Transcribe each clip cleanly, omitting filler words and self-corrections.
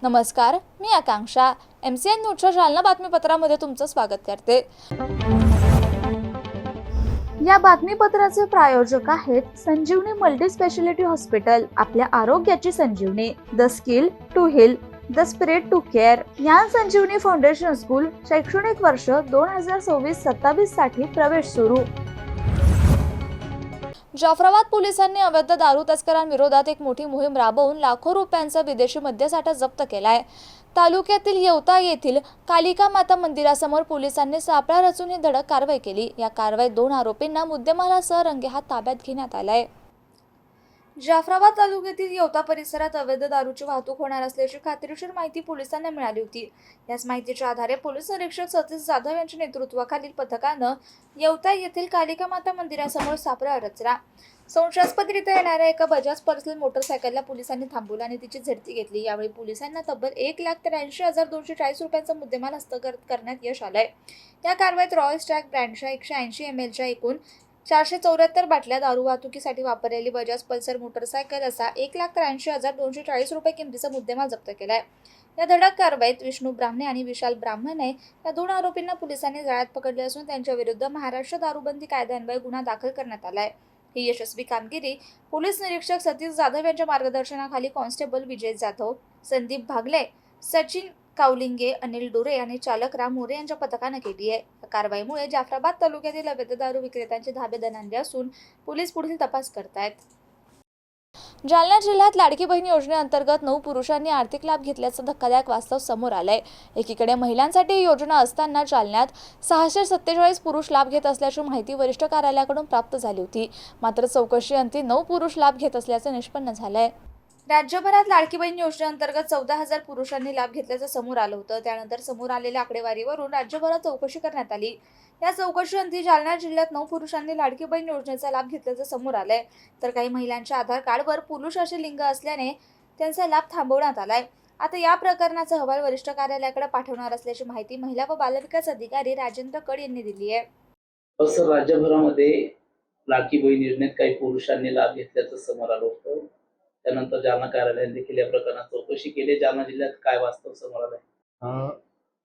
नमस्कार, मी आकांक्षा. MCN न्यूजच्या जालना बातमीपत्रामध्ये तुमचं स्वागत करते. या बातमीपत्राचे प्रायोजक आहेत संजीवनी मल्टी स्पेशालिटी हॉस्पिटल. आपल्या आरोग्याची संजीवनी. The skill to heal, the spirit to care. Dnyan Sanjeevani foundation school शैक्षणिक वर्ष 2026-27 साठी प्रवेश सुरू. जाफराबाद पोलिसांनी अवैध दारू तस्करांविरोधात एक मोठी मोहीम राबवून लाखो रुपयांचा विदेशी मद्यसाठा जप्त केलाय. तालुक्यातील येवता येथील कालिका माता मंदिरासमोर पोलिसांनी सापळा रचून ही धडक कारवाई केली. या कारवाईत 2 आरोपींना मुद्देमालासह रंगेहात ताब्यात घेण्यात आलाय. जाफराबाद तालुक्यातील येवता परिसरात अवैध दारूची वाहतूक होणार असल्याची खात्रीशीर माहिती पोलिसांना मिळाली होती. याच माहितीच्या आधारे पोलीस निरीक्षक सतीश जाधव यांच्या नेतृत्वाखालील पथकानं येवता येथील कालिका माता मंदिरासमोर सापळा रचला. संशयास्पदरित्या येणाऱ्या एका बजाज पर्सनल मोटरसायकलला पोलिसांनी थांबवलं आणि तिची झडती घेतली. यावेळी पोलिसांना तब्बल 1,83,240 रुपयांचा मुद्देमाल हस्तगत करण्यात यश आलंय. या कारवाईत रॉयल स्टॅग ब्रँडच्या 180 ml एकूण 474 बाटल्या, दारू वाहतुकीसाठी वापरलेली बजाज पल्सर मोटरसायकल असा 1,83,240 रुपये किमतीचा मुद्देमाल जप्त केलाय. या धडक कारवाईत विष्णू ब्राह्मणे आणि विशाल ब्राह्मणे या 2 आरोपींना पोलिसांनी जाळ्यात पकडले असून त्यांच्या विरुद्ध महाराष्ट्र दारूबंदी कायद्यान्वये गुन्हा दाखल करण्यात आलाय. ही यशस्वी कामगिरी पोलीस निरीक्षक सतीश जाधव यांच्या मार्गदर्शनाखाली कॉन्स्टेबल विजय जाधव, संदीप भागले, सचिन कावलिंगे, अनिल डोरे आणि चालक राम मोरे यांच्या पथकानं केली आहे. या कारवाईमुळे जाफराबाद तालुक्यातील अवैध दारू विक्रेत्यांचे धाबे दणाणले असून पोलीस पुढील तपास करतायत. जालना जिल्ह्यात लाडकी बहीण योजनेअंतर्गत 9 पुरुषांनी आर्थिक लाभ घेतल्याचं धक्कादायक वास्तव समोर आलंय. एकीकडे महिलांसाठी ही योजना असताना जालन्यात 647 पुरुष लाभ घेत असल्याची माहिती वरिष्ठ कार्यालयाकडून प्राप्त झाली होती. मात्र चौकशीअंती 9 पुरुष लाभ घेत असल्याचं निष्पन्न झालंय. राज्यभरात लाडकी बहीण योजनेअंतर्गत 14,000 पुरुषांनी लाभ घेतल्याचं समोर आलं होतं. त्यानंतर समोर आलेल्या आकडेवारीवरून राज्यभरात चौकशी करण्यात आली. या चौकशीअंती जालना जिल्ह्यात 9 पुरुषांनी लाडकी बहीण योजनेचा लाभ घेतल्याचं समोर आलंय. तर काही महिलांच्या आधार कार्डवर पुरुष असे लिंग असल्याने त्यांचा लाभ थांबवण्यात आलाय. आता या प्रकरणाचा अहवाल वरिष्ठ कार्यालयाकडे पाठवणार असल्याची माहिती महिला व बालविकास अधिकारी राजेंद्र कड यांनी दिली आहे. असं राज्यभरामध्ये लाडकी बहीण योजनेत काही पुरुषांनी लाभ घेतल्याचं समोर आलं होतं. त्यानंतर जालना कार्यालयाने देखील या प्रकरणात चौकशी केली. जालना जिल्ह्यात काय वास्तव समोर आलंय?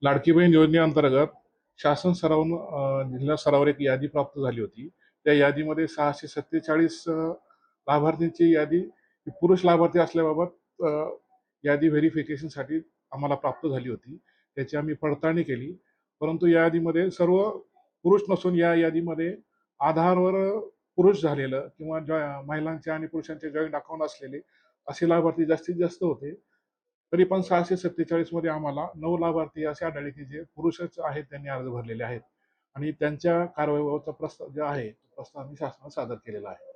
लाडकी बहीण योजनेअंतर्गत शासन स्तरावरून जिल्हा स्तरावर एक यादी प्राप्त झाली होती. त्या यादीमध्ये 647 लाभार्थींची यादी पुरुष लाभार्थी असल्याबाबत यादी व्हेरिफिकेशनसाठी आम्हाला प्राप्त झाली होती. त्याची आम्ही पडताळणी केली, परंतु या यादीमध्ये सर्व पुरुष नसून या यादीमध्ये आधारवर पुरुष झालेलं किंवा महिलांचे आणि पुरुषांचे जॉईंट अकाउंट असलेले असे लाभार्थी जास्तीत जास्त होते. तरी पण 647 मध्ये आम्हाला 9 लाभार्थी असे आढळले की जे पुरुषच आहेत, त्यांनी अर्ज भरलेले आहेत आणि त्यांच्या कारवाईबाबतचा प्रस्ताव जे आहे प्रस्ताव आम्ही शासनाला सादर केलेला आहे.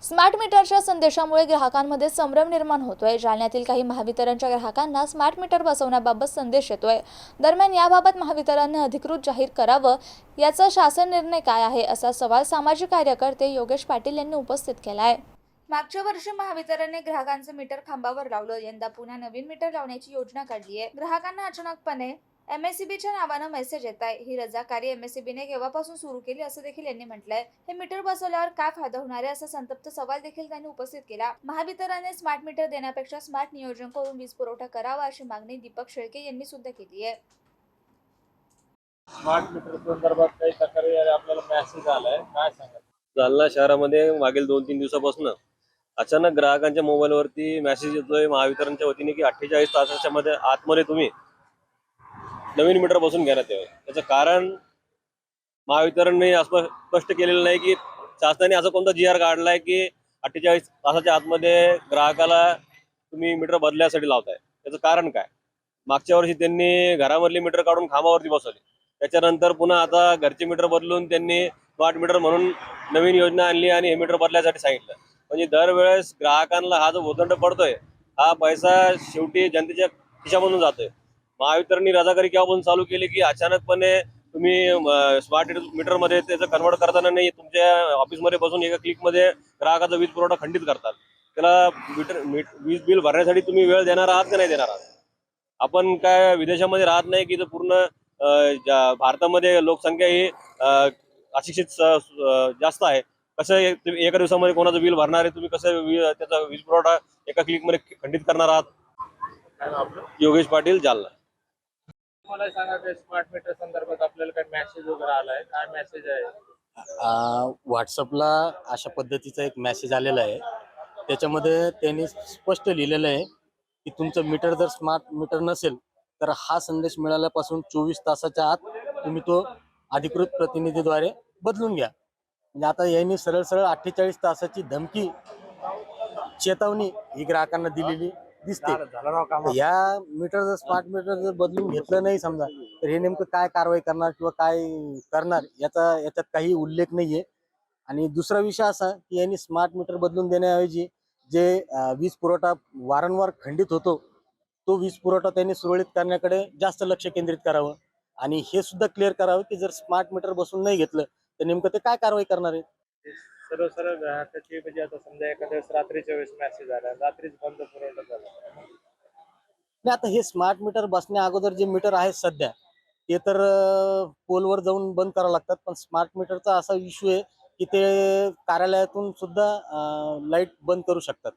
स्मार्ट मीटरच्या संदेशामुळे ग्राहकांमध्ये संभ्रम निर्माण होतोय. जालन्यातील काही महावितरणच्या ग्राहकांना स्मार्ट मीटर बसवण्याबाबत संदेश येतोय. दरम्यान याबाबत महावितरणने अधिकृत जाहीर करावं, याचा शासन निर्णय काय आहे असा सवाल सामाजिक कार्यकर्ते योगेश पाटील यांनी उपस्थित केलाय. मागच्या वर्षी महावितरणने ग्राहकांचं मीटर खांबावर लावलं. यंदा पुन्हा नवीन मीटर लावण्याची योजना काढली आहे. ग्राहकांना अचानकपणे MSEBच्या नावानं मेसेज येत आहे. ही रजाकारी MSEBने केव्हापासून सुरू केली असं देखील यांनी म्हटलंय. हे मीटर बसवल्यावर काय फायदा होणार आहे असा संतप्त सवाल देखील त्यांनी उपस्थित केला. महावितरणने स्मार्ट मीटर देण्यापेक्षा स्मार्ट नियोजन करून वीज पुरवठा करावा अशी मागणी दीपक शेळके यांनी सुद्धा केली आहे. स्मार्ट मीटर संदर्भात काही तक्रारी आपल्याला मेसेज आलाय, काय सांगा? जालना शहरामध्ये मागील 2-3 दिवसापासून अचानक ग्राहकांच्या मोबाईलवरती मेसेज येतोय महावितरणच्या वतीने की 48 तासाच्या आतमध्ये तुम्ही नवीन मीटर बसून घेण्यात यावे. त्याचं कारण महावितरणने असं स्पष्ट केलेलं नाही की शासनाने असं कोणता GR काढलाय की 48 तासाच्या आतमध्ये ग्राहकाला तुम्ही मीटर बदलण्यासाठी लावताय. त्याचं कारण काय? मागच्या वर्षी त्यांनी घरामधली मीटर काढून खांबावरती बसवली. त्याच्यानंतर पुन्हा आता घरचे मीटर बदलून त्यांनी स्मार्ट मीटर म्हणून नवीन योजना आणली आणि हे मीटर बदलायसाठी सांगितलं. म्हणजे दरवेळेस ग्राहकांना हा जो भोदंड पडतोय, हा पैसा शेवटी जनतेच्या खिशामधून जातोय. महावितरणनी रजाकारी केव्हापासून चालू केली की अचानकपणे तुम्ही स्मार्ट मीटरमध्ये त्याचं कन्वर्ट करताना नाही, तुमच्या ऑफिसमध्ये बसून एका क्लिकमध्ये ग्राहकाचा वीज पुरवठा खंडित करतात. त्याला वीज बिल भरण्यासाठी तुम्ही वेळ देणार आहात का नाही देणार आहात? आपण काय विदेशामध्ये राहत नाही की पूर्ण भारतामध्ये लोकसंख्या ही अशिक्षित जास्त आहे. कसं एका दिवसामध्ये कोणाचं बिल भरणार आहे, तुम्ही कसं त्याचा वीज पुरवठा एका क्लिकमध्ये खंडित करणार आहात? काय नाव आपलं? योगेश पाटील, जालना. मला सांगा की स्मार्ट मीटर संदर्भात आपल्याला काय मेसेज वगैरे आलाय, काय मेसेज आहे? व्हॉट्सअपला अशा पद्धतीचा एक मेसेज आलेला आहे. त्याच्यामध्ये त्यांनी स्पष्ट लिहिलेलं आहे की तुमचं मीटर जर स्मार्ट मीटर नसेल तर हा संदेश मिळाल्यापासून 24 तासाच्या आत तुम्ही तो अधिकृत प्रतिनिधीद्वारे बदलून घ्या. म्हणजे आता यांनी सरळ सरळ 48 तासाची धमकी, चेतावणी ही ग्राहकांना दिलेली दिसते. या मीटर जर स्मार्ट मीटर जर बदलून घेतलं नाही समजा तर हे नेमकं काय कारवाई करणार किंवा काय करणार याच्यात काही उल्लेख नाहीये. आणि दुसरा विषय असा की यांनी स्मार्ट मीटर बदलून देण्याऐवजी जे वीज पुरवठा वारंवार खंडित होतो तो वीज पुरवठा त्यांनी सुरळीत करण्याकडे जास्त लक्ष केंद्रित करावं. आणि हे सुद्धा क्लिअर करावं की जर स्मार्ट मीटर बसून नाही घेतलं तर नेमकं ते काय कारवाई करणार आहे. सर्व सरळ ग्राहकाची म्हणजे आता समजा एखाद्या वेळेस रात्रीच्या वेळेस मेसेज आला, रात्रीच बंद पुरवठा झाला. नाही, आता हे स्मार्ट मीटर बसण्या अगोदर जे मीटर आहे सध्या ते तर पोलवर जाऊन बंद करावं लागतात. पण स्मार्ट मीटरचा असा इश्यू आहे की ते कार्यालयातून सुद्धा लाईट बंद करू शकतात.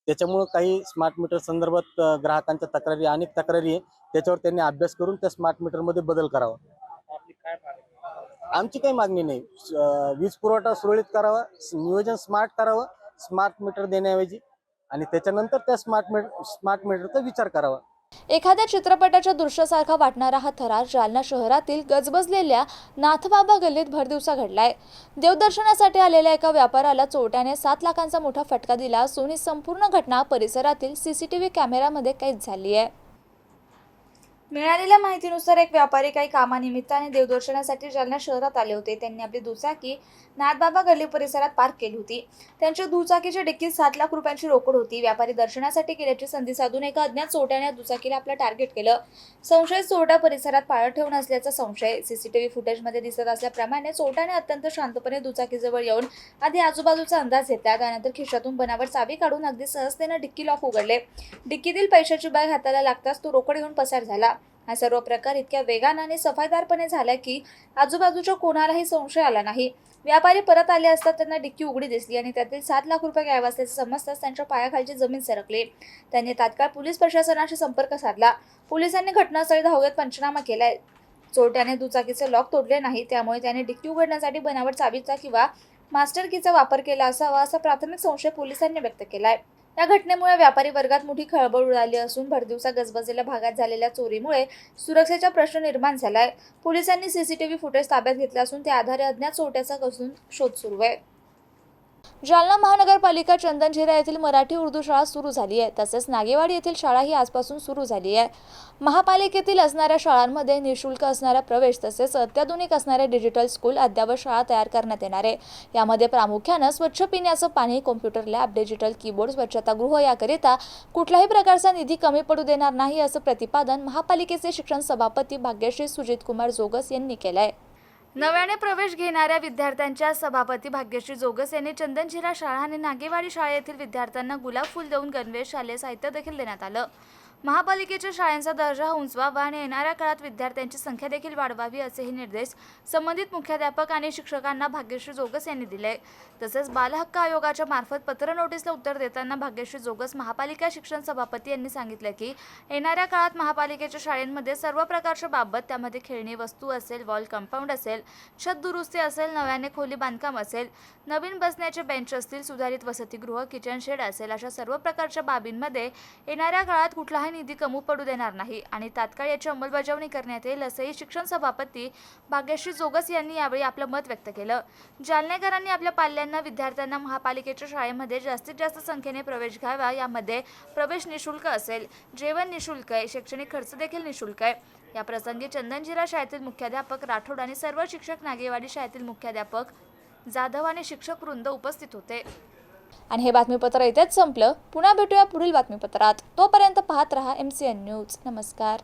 त्याच्यामुळं काही स्मार्ट मीटर संदर्भात ग्राहकांच्या तक्रारी, अनेक तक्रारी आहे. त्याच्यावर त्यांनी अभ्यास करून त्या स्मार्ट मीटरमध्ये बदल करावा. आपली काय मागणी? आमची काही मागणी नाही. वीज पुरवठा सुरळीत करावा, नियोजन स्मार्ट करावं स्मार्ट मीटर देण्याऐवजी, आणि त्याच्यानंतर त्या स्मार्ट मीटरचा विचार करावा. एखाद्या चित्रपटाच्या दृश्यासारखा वाटणारा हा थरार जालना शहरातील गजबजलेल्या नाथबाबा गल्लीत भरदिवसा घडलाय. देवदर्शनासाठी आलेल्या एका व्यापाऱ्याला चोरट्याने 7 लाखांचा मोठा फटका दिला असून ही संपूर्ण घटना परिसरातील CCTV कॅमेऱ्यामध्ये कैद झाली आहे. मिळालेल्या माहितीनुसार एक व्यापारी काही कामानिमित्ताने देवदर्शनासाठी जालना शहरात आले होते. त्यांनी आपली दुचाकी नाथबाबा गल्ली परिसरात पार्क केली होती. त्यांच्या दुचाकीच्या डिक्कीत 7 लाख रुपयांची रोकड होती. व्यापारी दर्शनासाठी गेल्याची संधी साधून एका अज्ञात चोरट्याने दुचाकीला आपलं टार्गेट केलं. संशयित चोरटा परिसरात पाळत ठेवून असल्याचा संशय CCTV फुटेजमध्ये दिसत असल्याप्रमाणे चोरट्याने अत्यंत शांतपणे दुचाकीजवळ येऊन आधी आजूबाजूचा अंदाज घेतला. त्यानंतर खिशातून बनावट चावी काढून अगदी सहजतेने डिक्की लॉक उघडले. डिक्कीतील पैशाची बॅग हाताला लागताच तो रोकड घेऊन पसार झाला. हा सर्व प्रकार इतक्या वेगाने आणि सफाईदारपणे झाला की आजूबाजूच्या कोणालाही संशय आला नाही. व्यापारी परत आले असता त्यांना डिक्की उघडी दिसली आणि त्यातील 7 लाख रुपये गायब असल्याचे समजताच त्यांच्या पायाखालची जमीन सरकली. त्यांनी तात्काळ पोलीस प्रशासनाशी संपर्क साधला. पोलिसांनी घटनास्थळी धावत पंचनामा केलाय. चोरट्याने दुचाकीचे लॉक तोडले नाही, त्यामुळे त्याने डिक्की उघडण्यासाठी बनावट चावीचा किंवा मास्टर कीचा वापर केला असावा असा प्राथमिक संशय पोलिसांनी व्यक्त केलाय. या घटनेमुळे व्यापारी वर्गात मोठी खळबळ उडाली असून भरदिवसा गजबजलेल्या भागात झालेल्या चोरीमुळे सुरक्षेचा प्रश्न निर्माण झालाय. पोलिसांनी CCTV फुटेज ताब्यात घेतले असून त्या आधारे अज्ञात चोरट्याचा कसून शोध सुरू आहे. जालना महानगरपालिका चंदनझिरा येथील मराठी उर्दू शाळा सुरू झाली आहे. तसेच नागेवाडी येथील शाळाही आजपासून सुरू झाली आहे. महापालिकेतील असणाऱ्या शाळांमध्ये निःशुल्क असणारा प्रवेश तसेच अत्याधुनिक असणाऱ्या डिजिटल स्कूल अद्यावत शाळा तयार करण्यात येणार आहे. यामध्ये प्रामुख्यानं स्वच्छ पिण्याचं पाणी, कॉम्प्युटर लॅब, डिजिटल कीबोर्ड, स्वच्छतागृह याकरिता कुठल्याही प्रकारचा निधी कमी पडू देणार नाही असं प्रतिपादन महापालिकेचे शिक्षण सभापती भाग्यश्री सुजितकुमार जोगस यांनी केलं आहे. नव्याने प्रवेश घेणाऱ्या विद्यार्थ्यांच्या सभापती भाग्यश्री जोगस यांनी चंदनझिरा शाळा आणि नागेवाडी शाळेतील विद्यार्थ्यांना गुलाब फुल देऊन गणवेश, शालेय साहित्य देखील देण्यात आलं. महापालिकेच्या शाळांचा दर्जा उंचवावा आणि येणाऱ्या काळात विद्यार्थ्यांची संख्या देखील वाढवावी असेही निर्देश संबंधित मुख्याध्यापक आणि शिक्षकांना भाग्यश्री जोगस यांनी दिले. तसेच बालहक्क आयोगाच्या मार्फत पत्र नोटीसला उत्तर देताना भाग्यश्री जोगस महापालिका शिक्षण सभापती यांनी सांगितले की येणाऱ्या काळात महापालिकेच्या शाळांमध्ये सर्व प्रकारच्या बाबत, त्यामध्ये खेळणी वस्तू असेल, वॉल कंपाऊंड असेल, छत दुरुस्ती असेल, नव्याने खोली बांधकाम असेल, नवीन बसण्याचे बेंच असतील, सुधारित वसतिगृह, किचन शेड असेल, अशा सर्व प्रकारच्या बाबींमध्ये येणाऱ्या काळात कुठलाही निधी कमी पडू देणार नाही आणि तात्काळ याची अंमलबजावणी करण्यात येईल असंही शिक्षण सभापती भाग्यश्री जोगस यांनी यावेळी आपलं मत व्यक्त केलं. जालनेकरांनी आपल्या पाल्यांना, विद्यार्थ्यांना महापालिकेच्या शाळेमध्ये जास्तीत जास्त संख्येने प्रवेश घ्यावा. यामध्ये प्रवेश निःशुल्क असेल, जेवण निःशुल्क आहे, शैक्षणिक खर्च देखील निःशुल्क आहे. या प्रसंगी चंदनझिरा शाळेतील मुख्याध्यापक राठोड आणि सर्व शिक्षक, नागेवाडी शाळेतील मुख्याध्यापक जाधव आणि शिक्षक वृंद उपस्थित होते. आणि हे बातमीपत्र इथेच संपलं. पुन्हा भेटूया पुढील बातमीपत्रात. तोपर्यंत पाहत रहा MCN न्यूज. नमस्कार.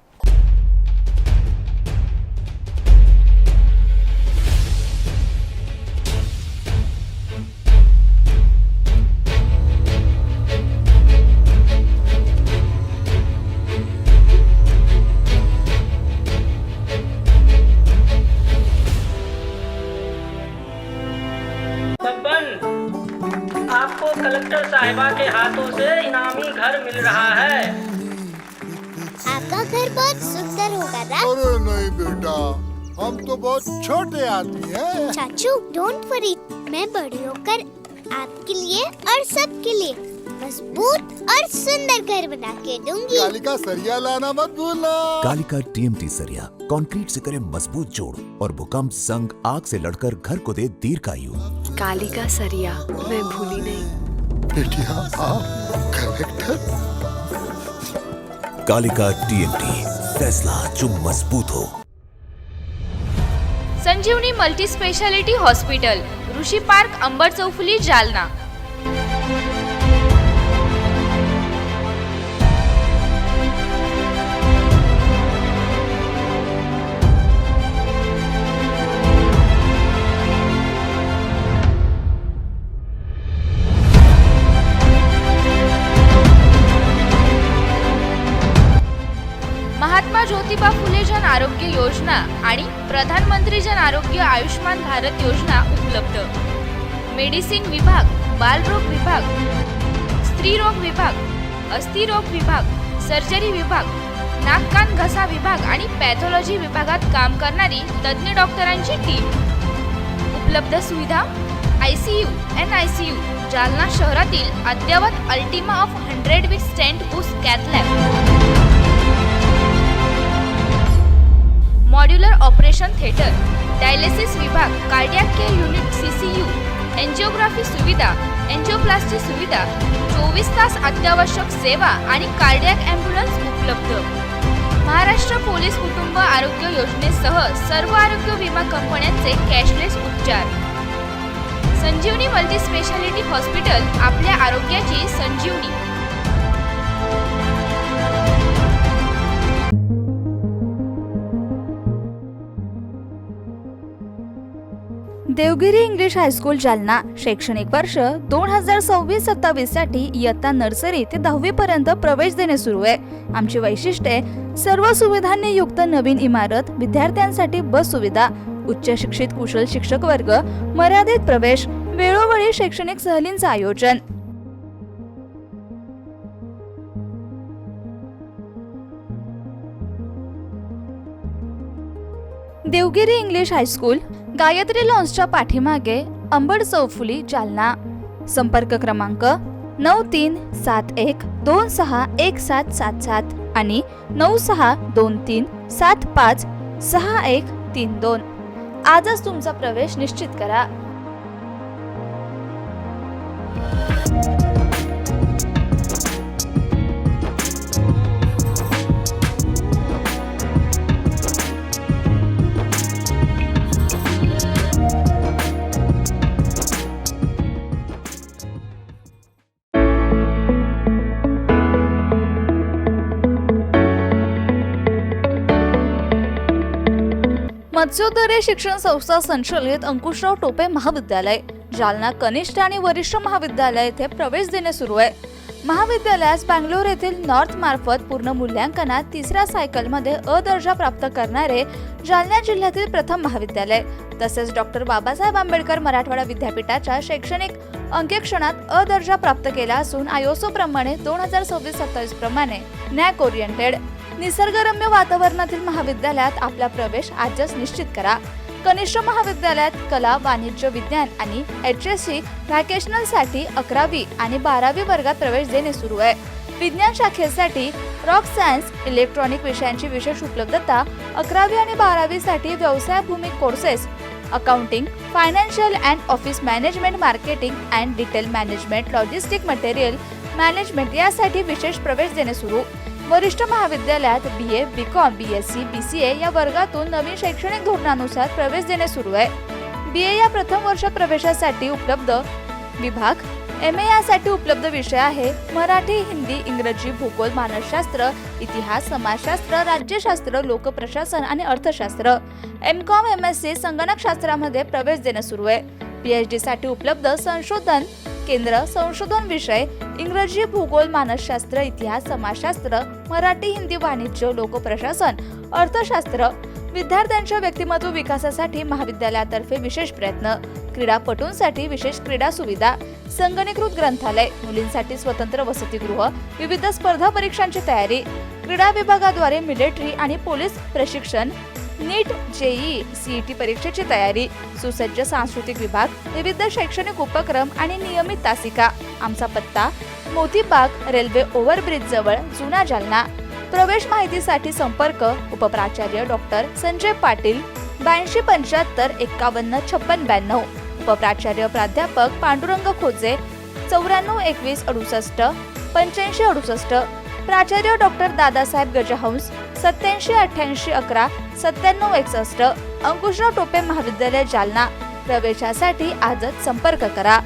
आपको कलेक्टर साहिबा के हाथों से इनामी घर मिल रहा है। आपका घर बहुत सुंदर होगा ना? अरे नहीं बेटा, हम तो बहुत छोटे आदमी हैं। चाचू डोंट वरी, मैं बड़ी होकर आपके लिए और सबके लिए मजबूत और सुंदर घर बना के दूंगी। कालिका सरिया लाना मत भूलना। कालिका TMT सरिया कंक्रीट से करे मजबूत जोड़ और भूकंप, संग, आग से लड़कर घर को दे दीर्घायु। कालिका सरिया मैं भूली नहीं। बेटिया आप करेक्टर। कालिका TMT, फैसला जो मजबूत हो। संजीवनी मल्टी स्पेशालिटी हॉस्पिटल, ऋषी पार्क, अंबड चौफुली, जालना। महात्मा ज्योतिबा फुले जन आरोग्य योजना आणि प्रधानमंत्री जन आरोग्य आयुष्मान भारत योजना उपलब्ध। मेडिसिन विभाग, बालरोग विभाग, स्त्रीरोग विभाग, अस्थिरोग विभाग, सर्जरी विभाग, नाक कान घसा विभाग आणि पॅथॉलॉजी विभागात काम करणारी तज्ञ डॉक्टरांची टीम। उपलब्ध सुविधा ICU, NICU, जालना शहरातील अद्ययावत ultima of 100 with stent boost cath lab. Modular operation theatre, dialysis विभाग, cardiac care unit CCU, angiography सुविधा, एंजिओप्लास्टी सुविधा, 24 तास अत्यावश्यक सेवा आणि कार्डियक ॲम्ब्युलन्स उपलब्ध। महाराष्ट्र पोलीस कुटुंब आरोग्य योजनेसह सर्व आरोग्य विमा कंपन्यांचे कॅशलेस उपचार। संजीवनी मल्टी स्पेशालिटी हॉस्पिटल, आपल्या आरोग्याची संजीवनी। देवगिरी इंग्लिश हायस्कूल जालना शैक्षणिक वर्ष 2026-27 साठी इयत्ता नर्सरी ते 10वी पर्यंत प्रवेश देणे सुरू आहे। आमची वैशिष्ट्ये सर्व सुविधांनी युक्त नवीन इमारत, विद्यार्थ्यांसाठी बस सुविधा, उच्च शिक्षित कुशल शिक्षक वर्ग, मर्यादित प्रवेश, वेळोवेळी शैक्षणिक सहलींचे आयोजन। देवगिरी इंग्लिश हायस्कूल, गायत्री लॉन्सच्या पाठीमागे, अंबड चौफुली, जालना। संपर्क क्रमांक 9371261777 आणि 9623756132। आजच तुमचा प्रवेश निश्चित करा। मत्स्योदय शिक्षण संस्था संचलित अंकुशराव टोपे महाविद्यालय, जालना कनिष्ठ आणि वरिष्ठ महाविद्यालय येथे प्रवेश देणे सुरू आहे। महाविद्यालयास बँगलोर येथील नॉर्थ मार्फत पूर्ण मूल्यांकनात 3ऱ्या सायकलमध्ये अ दर्जा प्राप्त करणारे जालना जिल्ह्यातील प्रथम महाविद्यालय, तसेच डॉक्टर बाबासाहेब आंबेडकर मराठवाडा विद्यापीठाच्या शैक्षणिक अंकेक्षणात अ दर्जा प्राप्त केला असून आयएसओ प्रमाणे 2026-27 प्रमाणे नॅक ओरिएंटेड निसर्गरम्य वातावरणातील महाविद्यालयात आपला प्रवेश आजच निश्चित करा। कनिष्ठ महाविद्यालयात कला, वाणिज्य, विज्ञान आणि HSC व्हॅकेशनल साठी 11वी आणि 12वी वर्गात प्रवेश देणे सुरू आहे। विज्ञान शाखेसाठी रॉक सायन्स, इलेक्ट्रॉनिक विषयांची विशेष उपलब्धता, 11वी आणि 12वी साठी व्यवसायभूमिक courses, accounting, financial and office management, marketing and detail management, logistic material management यासाठी विशेष प्रवेश देणे सुरू। वरिष्ठ महाविद्यालयात BA, BCom, BSc, BCA या वर्गातून नवीन शैक्षणिक धोरणानुसार प्रवेश देणे सुरू आहे। BA या प्रथम वर्ष प्रवेशासाठी उपलब्ध विभाग, MA यासाठी उपलब्ध विषय आहे मराठी, हिंदी, इंग्रजी, भूगोल, मानसशास्त्र, इतिहास, समाजशास्त्र, राज्यशास्त्र, लोकप्रशासन आणि अर्थशास्त्र। MCom, MSc संगणकशास्त्रामध्ये प्रवेश देणे सुरू आहे। PhD साठी उपलब्ध संशोधन केंद्र, संशोधन विषय इंग्रजी, भूगोल, मानसशास्त्र, इतिहास, समाजशास्त्र, मराठी, हिंदी, वाणिज्य, लोकप्रशासन, अर्थशास्त्र। विद्यार्थ्यांच्या व्यक्तिमत्व विकासासाठी महाविद्यालयातर्फे विशेष प्रयत्न, क्रीडापटूंसाठी विशेष क्रीडा सुविधा, संगणकीकृत ग्रंथालय, मुलींसाठी स्वतंत्र वसतिगृह, विविध स्पर्धा परीक्षांची तयारी, क्रीडा विभागाद्वारे मिलिटरी आणि पोलीस प्रशिक्षण, नीट, जेईई, सीईटी परीक्षेची तयारी, सुसज्ज सांस्कृतिक विभाग, विविध शैक्षणिक उपक्रम आणि नियमित तासिका. आमचा पत्ता मोतीबाग, रेल्वे ओव्हरब्रिज जवळ, जुना जालना. प्रवेश माहितीसाठी संपर्क उपप्राचार्य डॉक्टर संजय पाटील 8275 51 56 उपप्राचार्य प्राध्यापक पांडुरंग खोजे 94 21 68 85 68. प्राचार्य डॉक्टर दादासाहेब गजहंस 87 88 11 97 61. अंकुशराव टोपे महाविद्यालय जालना. प्रवेशासाठी आजच संपर्क करा.